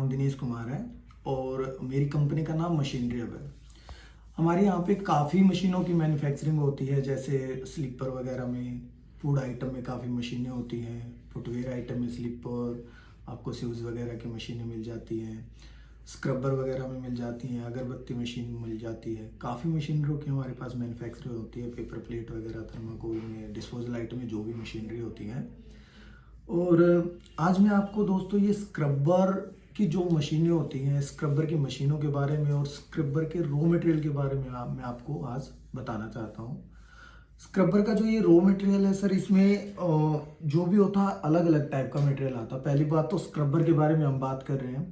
नाम दिनेश कुमार है और मेरी कंपनी का नाम मशीनरी हब है। हमारे यहाँ पे काफ़ी मशीनों की मैन्युफैक्चरिंग होती है, जैसे स्लीपर वगैरह में, फूड आइटम में काफ़ी मशीनें होती हैं, फुटवेयर आइटम में स्लीपर, आपको शूज़ वगैरह की मशीनें मिल जाती हैं, स्क्रबर वगैरह में मिल जाती हैं, अगरबत्ती मशीन मिल जाती है। काफ़ी मशीनरियों की हमारे पास मैन्युफैक्चरिंग होती है, पेपर प्लेट वगैरह, थर्माकोल में, डिस्पोजल आइटम में जो भी मशीनरी होती हैं। और आज मैं आपको दोस्तों ये स्क्रबर की जो मशीनें होती हैं, स्क्रबर की मशीनों के बारे में और स्क्रबर के रॉ मटेरियल के बारे में मैं आपको आज बताना चाहता हूँ। स्क्रबर का जो ये रॉ मटेरियल है सर, इसमें जो भी होता है अलग अलग टाइप का मटेरियल आता है। पहली बात तो स्क्रबर के बारे में हम बात कर रहे हैं।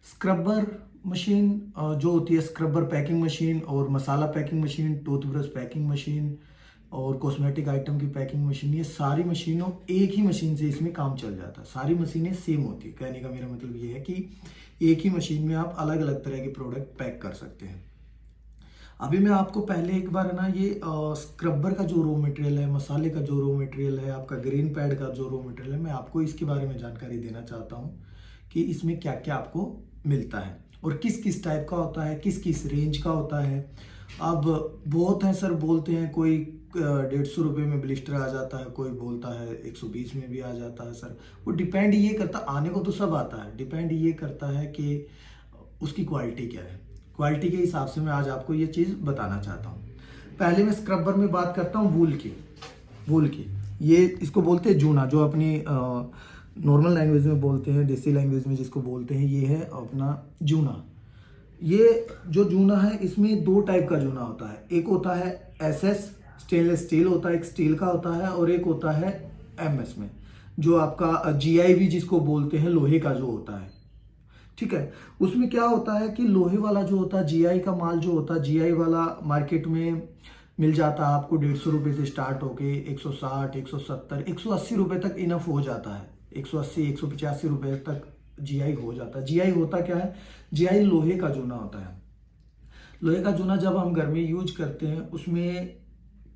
स्क्रबर मशीन जो होती है, स्क्रबर पैकिंग मशीन और masala packing machine, toothbrush packing machine और कॉस्मेटिक आइटम की पैकिंग मशीन, ये सारी मशीनों एक ही मशीन से इसमें काम चल जाता है। सारी मशीनें सेम होती है। कहने का मेरा मतलब ये है कि एक ही मशीन में आप अलग अलग तरह के प्रोडक्ट पैक कर सकते हैं। अभी मैं आपको पहले एक बार ना ये स्क्रबर का जो रॉ मटेरियल है, मसाले का जो रॉ मटेरियल है, आपका ग्रीन पैड का जो रॉ मटेरियल है, मैं आपको इसके बारे में जानकारी देना चाहता हूँ कि इसमें क्या क्या आपको मिलता है और किस किस टाइप का होता है, किस किस रेंज का होता है। अब बहुत है सर, बोलते हैं कोई 150 रुपये में ब्लिस्टर आ जाता है, कोई बोलता है 120 में भी आ जाता है। सर वो डिपेंड ये करता, आने को तो सब आता है, डिपेंड ये करता है कि उसकी क्वालिटी क्या है। क्वालिटी के हिसाब से मैं आज आपको ये चीज़ बताना चाहता हूँ। पहले मैं स्क्रबर में बात करता हूँ वूल की। ये इसको बोलते हैं जूना, जो अपनी नॉर्मल लैंग्वेज में बोलते हैं, देसी लैंग्वेज में जिसको बोलते हैं, ये है अपना जूना। ये जो जूना है, इसमें दो टाइप का जूना होता है। एक होता है एसएस, स्टेनलेस स्टील होता है, एक स्टील का होता है, और एक होता है एमएस में, जो आपका जीआईबी जिसको बोलते हैं, लोहे का जो होता है। ठीक है, उसमें क्या होता है कि लोहे वाला जो होता है, जीआई का माल जो होता है, जीआई वाला मार्केट में मिल जाता है आपको 150 रुपये से स्टार्ट होके 160, 170, 180 रुपये तक इनफ हो जाता है। 180, 185 रुपये तक जीआई हो जाता है। जीआई होता क्या है? जीआई लोहे का जूना होता है। लोहे का जूना जब हम घर में यूज करते हैं, उसमें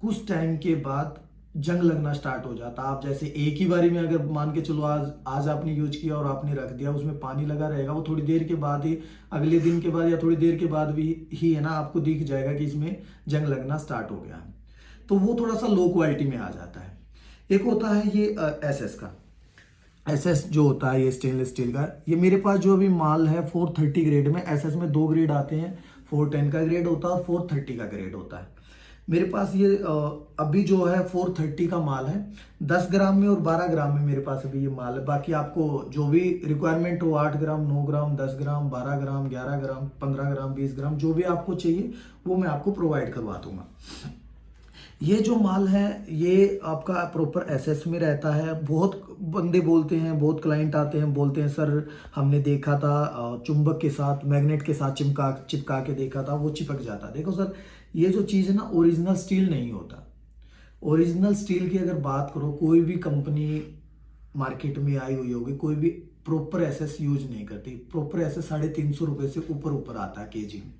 कुछ टाइम के बाद जंग लगना स्टार्ट हो जाता है। आप जैसे एक ही बारी में अगर मान के चलो आज आपने यूज किया और आपने रख दिया, उसमें पानी लगा रहेगा, वो थोड़ी देर के बाद ही, अगले दिन के बाद या थोड़ी देर के बाद भी ही है ना, आपको दिख जाएगा कि इसमें जंग लगना स्टार्ट हो गया है। तो वो थोड़ा सा लो क्वालिटी में आ जाता है। एक होता है ये एसएस का। एसएस जो होता है ये स्टेनलेस स्टील का। ये मेरे पास जो अभी माल है 430 ग्रेड में। एसएस में 2 ग्रेड आते हैं, 410 का ग्रेड होता है और 430 का ग्रेड होता है। मेरे पास ये अभी जो है 430 का माल है। 10 ग्राम में और 12 ग्राम में मेरे पास अभी ये माल है। बाकी आपको जो भी रिक्वायरमेंट हो, 8 ग्राम, 9 ग्राम, 10 ग्राम, 12 ग्राम, 11 ग्राम, 15 ग्राम, 20 ग्राम, जो भी आपको चाहिए वो मैं आपको प्रोवाइड करवा दूंगा। ये जो माल है ये आपका प्रॉपर एसएस में रहता है। बहुत बंदे बोलते हैं, बहुत क्लाइंट आते हैं, बोलते हैं सर हमने देखा था चुंबक के साथ, मैग्नेट के साथ चिपका के देखा था, वो चिपक जाता। देखो सर, ये जो चीज़ है ना, ओरिजिनल स्टील नहीं होता। ओरिजिनल स्टील की अगर बात करो, कोई भी कंपनी मार्केट में आई हुई होगी, कोई भी प्रॉपर एसएस यूज नहीं करती। प्रॉपर एसएस 350 रुपये से ऊपर आता है केजी में।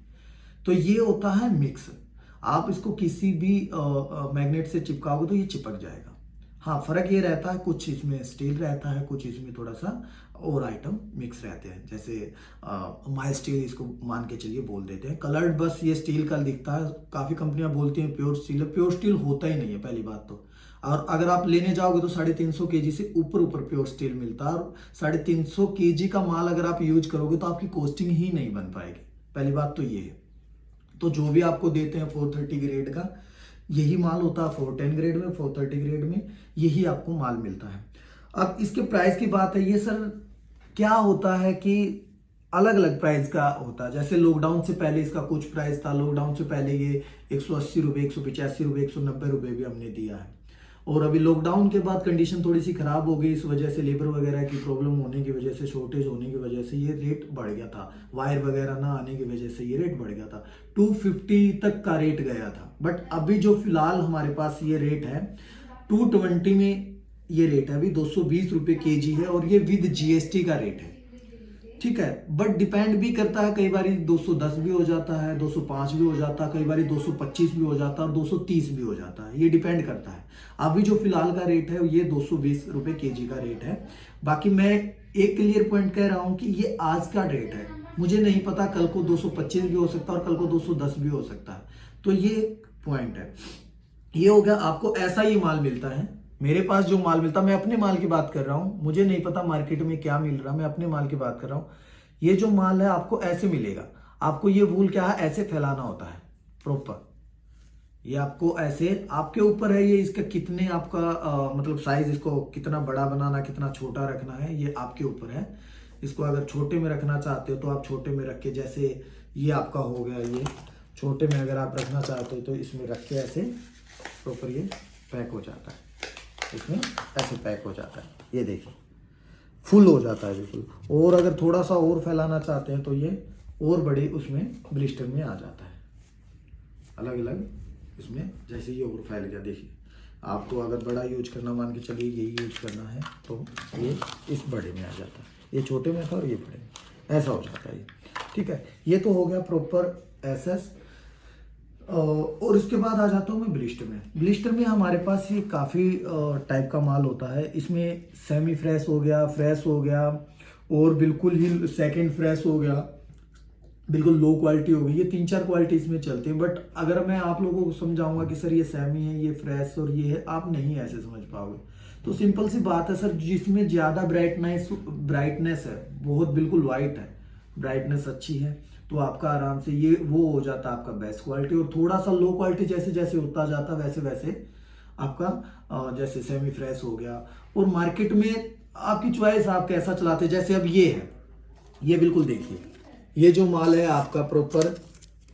तो ये होता है मिक्स। आप इसको किसी भी मैग्नेट से चिपकाओगे तो ये चिपक जाएगा। हाँ, फर्क ये रहता है, कुछ इसमें स्टील रहता है, कुछ इसमें थोड़ा सा और आइटम मिक्स रहते हैं। जैसे माइल स्टील इसको मान के चलिए बोल देते हैं। कलर्ड बस ये स्टील का दिखता है। काफ़ी कंपनियां बोलती हैं प्योर स्टील है। प्योर स्टील होता ही नहीं है पहली बात तो। और अगर आप लेने जाओगे तो 350 केजी से ऊपर प्योर स्टील मिलता है। और 350 केजी का माल अगर आप यूज करोगे तो आपकी कॉस्टिंग ही नहीं बन पाएगी। पहली बात तो ये है। तो जो भी आपको देते हैं 430 ग्रेड का यही माल होता है। 410 ग्रेड में, 430 ग्रेड में यही आपको माल मिलता है। अब इसके प्राइस की बात है, ये सर क्या होता है कि अलग अलग प्राइस का होता है। जैसे लॉकडाउन से पहले इसका कुछ प्राइस था। लॉकडाउन से पहले ये 180 रुपये, 185 रुपये, 190 रुपये भी हमने दिया है। और अभी लॉकडाउन के बाद कंडीशन थोड़ी सी खराब हो गई, इस वजह से लेबर वगैरह की प्रॉब्लम होने की वजह से, शॉर्टेज होने की वजह से ये रेट बढ़ गया था। वायर वगैरह ना आने की वजह से ये रेट बढ़ गया था। 250 तक का रेट गया था। बट अभी जो फिलहाल हमारे पास ये रेट है 220 में ये रेट है। अभी 220 रुपये केजी है और ये विद जीएसटी का रेट है। ठीक है, बट डिपेंड भी करता है। कई बार 210 भी हो जाता है, 205 भी हो जाता है, कई बार 225 भी हो जाता है और 230 भी हो जाता है। ये डिपेंड करता है। अभी जो फिलहाल का रेट है ये 220 रुपये केजी का रेट है। बाकी मैं एक क्लियर पॉइंट कह रहा हूं कि ये आज का रेट है, मुझे नहीं पता कल को 225 भी हो सकता है और कल को 210 भी हो सकता है। तो ये पॉइंट है। ये हो गया, आपको ऐसा ही माल मिलता है। मेरे पास जो माल मिलता है, मैं अपने माल की बात कर रहा हूं, मुझे नहीं पता मार्केट में क्या मिल रहा, मैं अपने माल की बात कर रहा हूं। ये जो माल है आपको ऐसे मिलेगा। आपको ये वूल क्या है, ऐसे फैलाना होता है प्रॉपर। ये आपको ऐसे, आपके ऊपर है ये इसका कितने आपका मतलब साइज, इसको कितना बड़ा बनाना, कितना छोटा रखना है, ये आपके ऊपर है। इसको अगर छोटे में रखना चाहते हो तो आप छोटे में रख के, जैसे ये आपका हो गया, ये छोटे में अगर आप रखना चाहते हो तो इसमें रख के ऐसे प्रॉपर ये पैक हो जाता है, इसमें ऐसे पैक हो जाता है। ये देखिए फुल हो जाता है बिल्कुल। और अगर थोड़ा सा और फैलाना चाहते हैं तो ये और बड़े उसमें ब्लिस्टर में आ जाता है, अलग अलग इसमें। जैसे ये और फैल गया, देखिए आपको अगर बड़ा यूज करना, मान के चलिए यही यूज करना है तो ये इस बड़े में आ जाता है। ये छोटे में था और ये बड़े में, ऐसा हो जाता है ये। ठीक है, ये तो हो गया प्रॉपर एसएस। और इसके बाद आ जाता हूँ मैं ब्लिस्टर में। ब्लिस्टर में हमारे पास ये काफ़ी टाइप का माल होता है। इसमें सेमी फ्रेश हो गया, फ्रेश हो गया, और बिल्कुल ही सेकंड फ्रेश हो गया, बिल्कुल लो क्वालिटी हो गई। ये 3-4 क्वालिटी इसमें चलती है। बट अगर मैं आप लोगों को समझाऊंगा कि सर ये सेमी है, ये फ्रेश और ये है, आप नहीं ऐसे समझ पाओगे। तो सिंपल सी बात है सर, जिसमें ज़्यादा ब्राइटनेस है, बहुत बिल्कुल वाइट है, ब्राइटनेस अच्छी है, तो आपका आराम से ये वो हो जाता है आपका बेस्ट क्वालिटी। और थोड़ा सा लो क्वालिटी जैसे जैसे होता जाता वैसे वैसे आपका जैसे सेमी फ्रेश हो गया। और मार्केट में आपकी चॉइस, आप कैसा चलाते हैं। जैसे अब ये है, ये बिल्कुल देखिए, ये जो माल है आपका प्रॉपर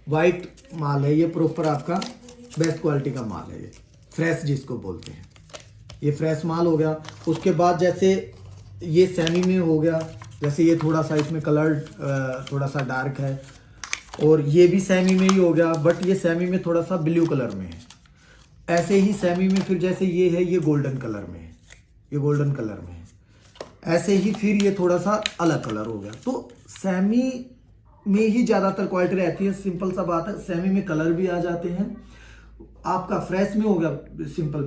वाइट माल है, ये प्रॉपर आपका बेस्ट क्वालिटी का माल है, ये फ्रेश जिसको बोलते हैं, ये फ्रेश माल हो गया। उसके बाद जैसे ये सेमी में हो गया, जैसे ये थोड़ा सा इसमें कलर थोड़ा सा डार्क है, और ये भी सेमी में ही हो गया, बट ये सेमी में थोड़ा सा ब्लू कलर में है। ऐसे ही सेमी में फिर जैसे ये है, ये गोल्डन कलर में है, ये गोल्डन कलर में है। ऐसे ही फिर ये थोड़ा सा अलग कलर हो गया। तो सेमी में ही ज़्यादातर क्वालिटी रहती है। सिंपल सा बात है, सेमी में कलर भी आ जाते हैं। आपका फ्रेश में हो गया सिंपल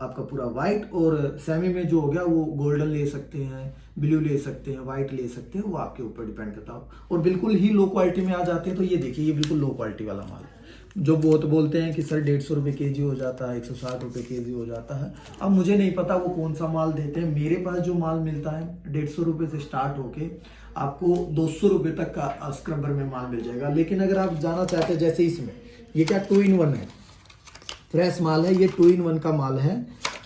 आपका पूरा वाइट, और सेमी में जो हो गया वो गोल्डन ले सकते हैं, ब्लू ले सकते हैं, वाइट ले सकते हैं, वो आपके ऊपर डिपेंड करता है। और बिल्कुल ही लो क्वालिटी में आ जाते हैं तो ये देखिए, ये बिल्कुल लो क्वालिटी वाला माल है। जो बहुत बोलते हैं कि सर 150 रुपये केजी हो जाता है, 160 रुपये केजी हो जाता है। अब मुझे नहीं पता वो कौन सा माल देते हैं। मेरे पास जो माल मिलता है 150 रुपये से स्टार्ट होके आपको 200 रुपये तक का स्क्रबर में माल मिल जाएगा। लेकिन अगर आप जाना चाहते हैं, जैसे इसमें ये क्या 2 in 1 है, फ्रेश माल है, ये 2 in 1 का माल है।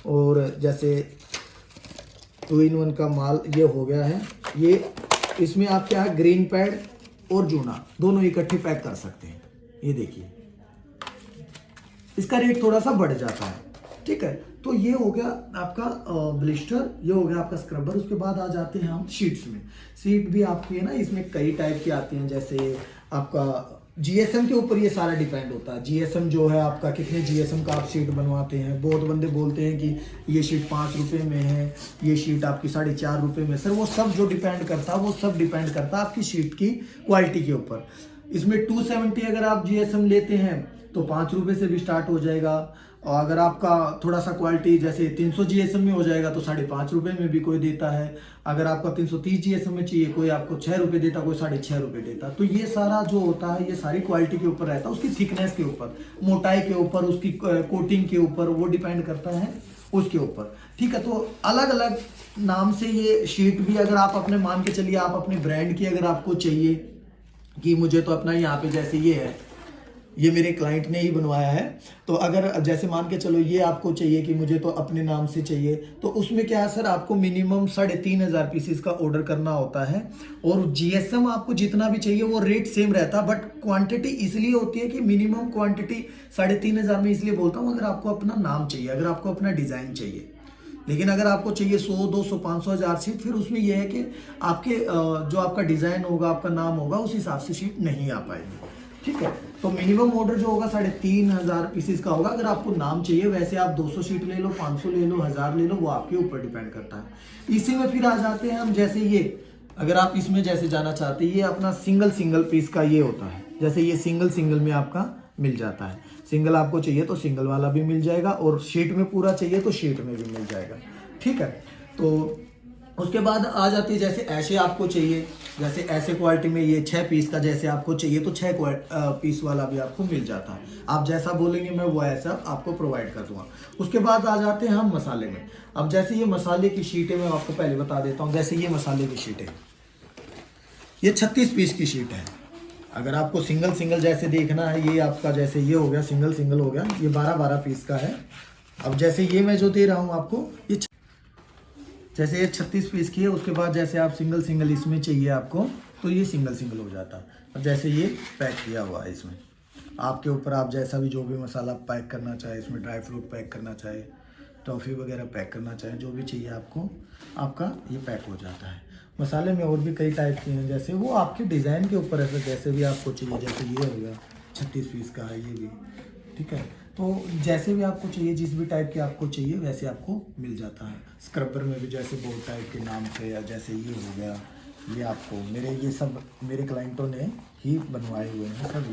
और जैसे 2 in 1 का माल ये हो गया है, ये इसमें आप क्या है, ग्रीन पैड और जूना दोनों इकट्ठे पैक कर सकते हैं। ये देखिए, इसका रेट थोड़ा सा बढ़ जाता है। ठीक है, तो ये हो गया आपका ब्लिस्टर, ये हो गया आपका स्क्रबर। उसके बाद आ जाते हैं हम शीट्स में। शीट भी आपकी है ना, इसमें कई टाइप की आती हैं। जैसे आपका जीएसएम के ऊपर ये सारा डिपेंड होता है। जीएसएम जो है आपका, कितने जीएसएम का आप शीट बनवाते हैं। बहुत बंदे बोलते हैं कि ये शीट 5 रुपये में है, ये शीट आपकी 4.5 रुपये में। सर वो सब जो डिपेंड करता है, वो सब डिपेंड करता है आपकी शीट की क्वालिटी के ऊपर। इसमें 270 अगर आप जीएसएम लेते हैं तो 5 रुपये से भी स्टार्ट हो जाएगा। और अगर आपका थोड़ा सा क्वालिटी जैसे 300 जीएसएम में हो जाएगा तो 5.5 रुपये में भी कोई देता है। अगर आपका 330 जीएसएम में चाहिए, कोई आपको 6 रुपये देता, कोई 6.5 रुपये देता। तो ये सारा जो होता है, ये सारी क्वालिटी के ऊपर रहता है, उसकी थिकनेस के ऊपर, मोटाई के ऊपर, उसकी कोटिंग के ऊपर, वो डिपेंड करता है उसके ऊपर। ठीक है, तो अलग अलग नाम से ये शीट भी, अगर आप अपने मान के चलिए, आप अपने ब्रांड की अगर आपको चाहिए कि मुझे तो अपना यहाँ पे जैसे ये है, ये मेरे क्लाइंट ने ही बनवाया है, तो अगर जैसे मान के चलो ये आपको चाहिए कि मुझे तो अपने नाम से चाहिए, तो उसमें क्या है सर, आपको मिनिमम 3,500 पीसेस का ऑर्डर करना होता है। और जीएसएम आपको जितना भी चाहिए वो रेट सेम रहता है, बट क्वांटिटी इसलिए होती है कि मिनिमम क्वांटिटी 3,500 में इसलिए बोलता हूँ, अगर आपको अपना नाम चाहिए, अगर आपको अपना डिज़ाइन चाहिए। लेकिन अगर आपको चाहिए 100, 200, 500, 1000 शीट, फिर उसमें यह है कि आपके जो आपका डिज़ाइन होगा, आपका नाम होगा, उस हिसाब से शीट नहीं आ पाएगी। ठीक है, तो मिनिमम ऑर्डर जो होगा 3,500 पीसेस का होगा। अगर आपको नाम चाहिए, वैसे आप 200 शीट ले लो, 500 ले लो, 1000 ले लो, वो आपके ऊपर डिपेंड करता है। इसी में फिर आ जाते हैं हम, जैसे ये अगर आप इसमें जैसे जाना चाहते हैं, ये अपना सिंगल पीस का ये होता है। जैसे ये सिंगल में आपका मिल जाता है। सिंगल आपको चाहिए तो सिंगल वाला भी मिल जाएगा, और शीट में पूरा चाहिए तो शीट में भी मिल जाएगा। ठीक है, तो उसके बाद आ जाती है जैसे ऐसे आपको चाहिए, जैसे ऐसे क्वालिटी में ये 6 पीस का जैसे आपको चाहिए तो 6 पीस वाला भी आपको मिल जाता है। आप जैसा बोलेंगे मैं वो ऐसा आपको प्रोवाइड कर दूंगा। उसके बाद आ जाते हैं हम मसाले में। अब जैसे ये मसाले की शीट है, मैं आपको पहले बता देता हूँ। जैसे ये मसाले की शीट है, ये 36 पीस की शीट है। अगर आपको सिंगल सिंगल जैसे देखना है, ये आपका जैसे ये हो गया सिंगल सिंगल हो गया, ये 12-12 पीस का है। अब जैसे ये मैं जो दे रहा हूँ आपको, ये जैसे ये 36 पीस की है। उसके बाद जैसे आप सिंगल सिंगल इसमें चाहिए आपको तो ये सिंगल सिंगल हो जाता है। अब जैसे ये पैक किया हुआ है, इसमें आपके ऊपर आप जैसा भी जो भी मसाला पैक करना चाहे, इसमें ड्राई फ्रूट पैक करना चाहे, टॉफ़ी वगैरह पैक करना चाहे, जो भी चाहिए आपको, आपका ये पैक हो जाता है। मसाले में और भी कई टाइप के हैं, जैसे वो आपके डिज़ाइन के ऊपर है, जैसे भी आपको चाहिए। जैसे ये हो गया 36 पीस का है ये भी, ठीक है। तो जैसे भी आपको चाहिए, जिस भी टाइप के आपको चाहिए वैसे आपको मिल जाता है। स्क्रबर में भी जैसे बहुत टाइप के नाम से, या जैसे ये हो गया, ये आपको ये सब मेरे क्लाइंटों ने ही बनवाए हुए हैं सब।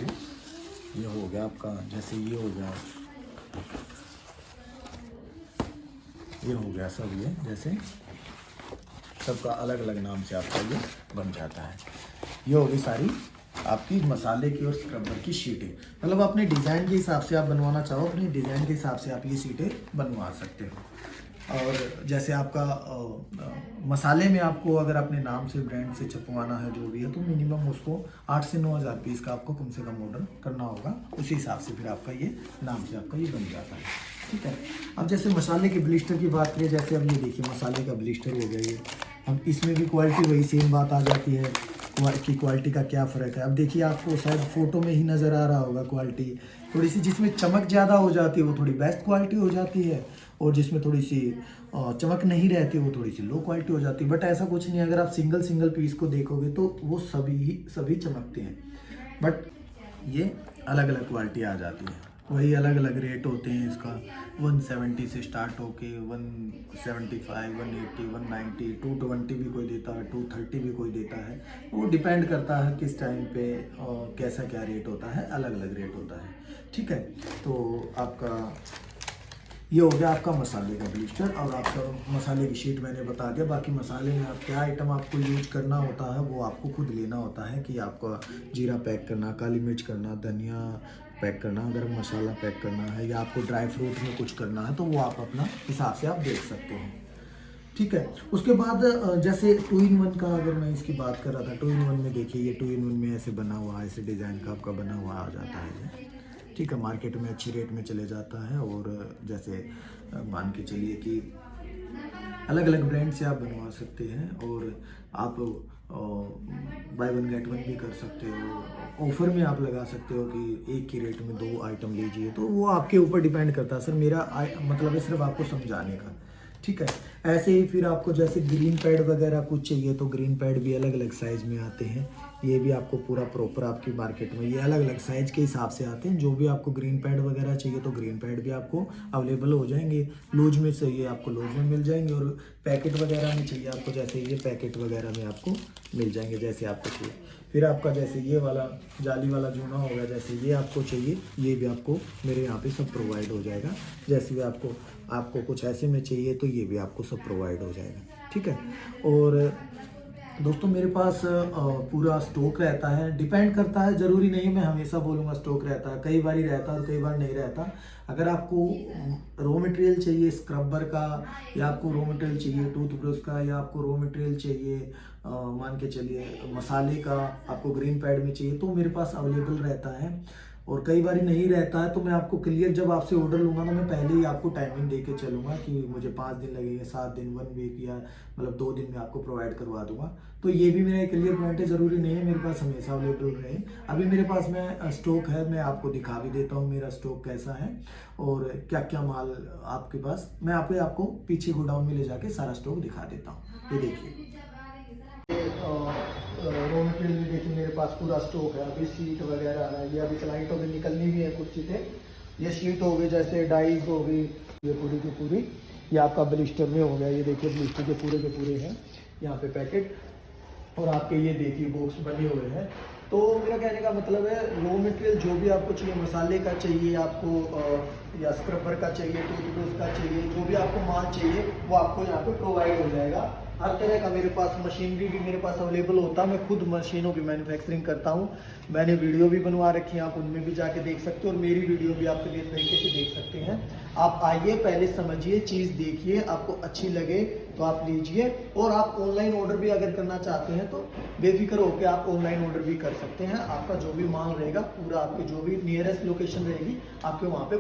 ये हो गया आपका, जैसे ये हो गया, ये हो गया सब। ये जैसे सबका अलग अलग नाम से आपका ये बन जाता है। ये होगी सारी आपकी मसाले की और स्क्रबर की शीटें। मतलब अपने डिज़ाइन के हिसाब से आप बनवाना चाहो, अपने डिज़ाइन के हिसाब से आप ये शीटें बनवा सकते हो। और जैसे आपका मसाले में आपको अगर अपने नाम से ब्रांड से छपवाना है जो भी है, तो मिनिमम उसको 8 से 9 हज़ार पीस का आपको कम से कम ऑर्डर करना होगा। उसी हिसाब से फिर आपका ये नाम से आपका ये बन जाता है, ठीक है। अब जैसे मसाले के ब्लिस्टर की बात करें, जैसे अब ये देखिए मसाले का ब्लिस्टर हो गया ये। अब इसमें भी क्वालिटी वही सेम बात आ जाती है कि क्वालिटी का क्या फ़र्क है। अब देखिए आपको शायद फ़ोटो में ही नज़र आ रहा होगा, क्वालिटी थोड़ी सी जिसमें चमक ज़्यादा हो जाती है वो थोड़ी बेस्ट क्वालिटी हो जाती है, और जिसमें थोड़ी सी चमक नहीं रहती वो थोड़ी सी लो क्वालिटी हो जाती है। बट ऐसा कुछ नहीं है, अगर आप सिंगल सिंगल पीस को देखोगे तो वो सभी चमकते हैं, बट ये अलग अलग क्वालिटी आ जाती है। वही अलग अलग रेट होते हैं इसका, 170 से स्टार्ट होके 175, 180, 190, 220 भी कोई देता है, 230 भी कोई देता है। वो डिपेंड करता है किस टाइम पे और कैसा क्या रेट होता है, अलग अलग रेट होता है, ठीक है। तो आपका ये हो गया आपका मसाले का ब्लिस्टर, और आपका मसाले की शीट मैंने बता दिया। बाकी मसाले में आप क्या आइटम आपको यूज करना होता है वो आपको खुद लेना होता है, कि आपका जीरा पैक करना, काली मिर्च करना, धनिया पैक करना, गरम मसाला पैक करना है, या आपको ड्राई फ्रूट में कुछ करना है, तो वो आप अपना हिसाब से आप देख सकते हैं, ठीक है। उसके बाद जैसे 2 in 1 का अगर मैं इसकी बात कर रहा था, 2 in 1 में देखिए ये 2 in 1 में ऐसे बना हुआ, ऐसे डिज़ाइन का आपका बना हुआ आ जाता है ये, ठीक है। मार्केट में अच्छी रेट में चले जाता है। और जैसे मान के चलिए कि अलग अलग ब्रांड से आप बनवा सकते हैं, और आप बाय 1 गेट 1 भी कर सकते हो। ऑफर में आप लगा सकते हो कि एक ही रेट में 2 आइटम लीजिए, तो वो आपके ऊपर डिपेंड करता है। सर मेरा मतलब है सिर्फ आपको समझाने का, ठीक है। ऐसे ही फिर आपको जैसे ग्रीन पैड वगैरह कुछ चाहिए तो ग्रीन पैड भी अलग अलग साइज़ में आते हैं। ये भी आपको पूरा प्रॉपर आपकी मार्केट में ये अलग अलग साइज़ के हिसाब से आते हैं। जो भी आपको ग्रीन पैड वगैरह चाहिए तो ग्रीन पैड भी आपको अवेलेबल हो जाएंगे। लूज में चाहिए आपको लूज में मिल जाएंगे, और पैकेट वगैरह में चाहिए आपको जैसे ये पैकेट वगैरह में आपको मिल जाएंगे जैसे आपको चाहिए। फिर आपका जैसे ये वाला जाली वाला जूना हो गया, जैसे ये आपको चाहिए ये भी आपको मेरे यहाँ पे सब प्रोवाइड हो जाएगा। जैसे भी आपको कुछ ऐसे में चाहिए तो ये भी आपको सब प्रोवाइड हो जाएगा, ठीक है। और दोस्तों मेरे पास पूरा स्टॉक रहता है, डिपेंड करता है, ज़रूरी नहीं मैं हमेशा बोलूँगा स्टॉक रहता है, कई बार ही रहता है और कई बार नहीं रहता। अगर आपको रॉ मटेरियल चाहिए स्क्रबर का, या आपको रॉ मटेरियल चाहिए टूथब्रश का, या आपको रॉ मटेरियल चाहिए मान के चलिए मसाले का, आपको ग्रीन पैड में चाहिए, तो मेरे पास अवेलेबल रहता है। और कई बार नहीं रहता है तो मैं आपको क्लियर जब आपसे ऑर्डर लूँगा तो मैं पहले ही आपको टाइमिंग दे के चलूँगा कि मुझे 5 दिन लगेंगे, 7 दिन, 1 वीक, या मतलब 2 दिन में आपको प्रोवाइड करवा दूंगा। तो ये भी मेरा क्लियर पॉइंट है, ज़रूरी नहीं है मेरे पास हमेशा अवेलेबल रहे। अभी मेरे पास में स्टॉक है, मैं आपको दिखा भी देता हूँ मेरा स्टॉक कैसा है और क्या क्या माल आपके पास। मैं आपको पीछे गोडाउन में ले जाके सारा स्टॉक दिखा देता हूँ। ये देखिए रॉ मटेरियल भी देखिए मेरे पास पूरा स्टॉक है। अभी सीट वगैरह है, ये अभी क्लाइंटों में निकलनी भी है कुछ चीज़ें। ये शीट हो गई, जैसे डाई हो गई, ये पूरी की पूरी, ये आपका ब्लिस्टर में हो गया। ये देखिए ब्लिस्टर के पूरे हैं यहाँ पे पैकेट, और आपके ये देखिए बॉक्स बने हुए हैं। तो मेरा कहने का मतलब है रॉ मटेरियल जो भी आपको चाहिए, मसाले का चाहिए आपको, या स्क्रबर का चाहिए, टूथब्रश का चाहिए, जो भी आपको माल चाहिए वो आपको यहाँ पे प्रोवाइड हो जाएगा। हर तरह का मेरे पास मशीनरी भी मेरे पास अवेलेबल होता है। मैं खुद मशीनों की मैन्युफैक्चरिंग करता हूँ। मैंने वीडियो भी बनवा रखी है, आप उनमें भी जाके देख सकते हो और मेरी वीडियो भी आप किसी तरीके से देख सकते हैं। आप आइए, पहले समझिए, चीज़ देखिए, आपको अच्छी लगे तो आप लीजिए। और आप ऑनलाइन ऑर्डर भी अगर करना चाहते हैं तो बेफिक्र होकर आप ऑनलाइन ऑर्डर भी कर सकते हैं। आपका जो भी माल रहेगा पूरा, आपके जो भी नियरेस्ट लोकेशन रहेगी आपके वहाँ पे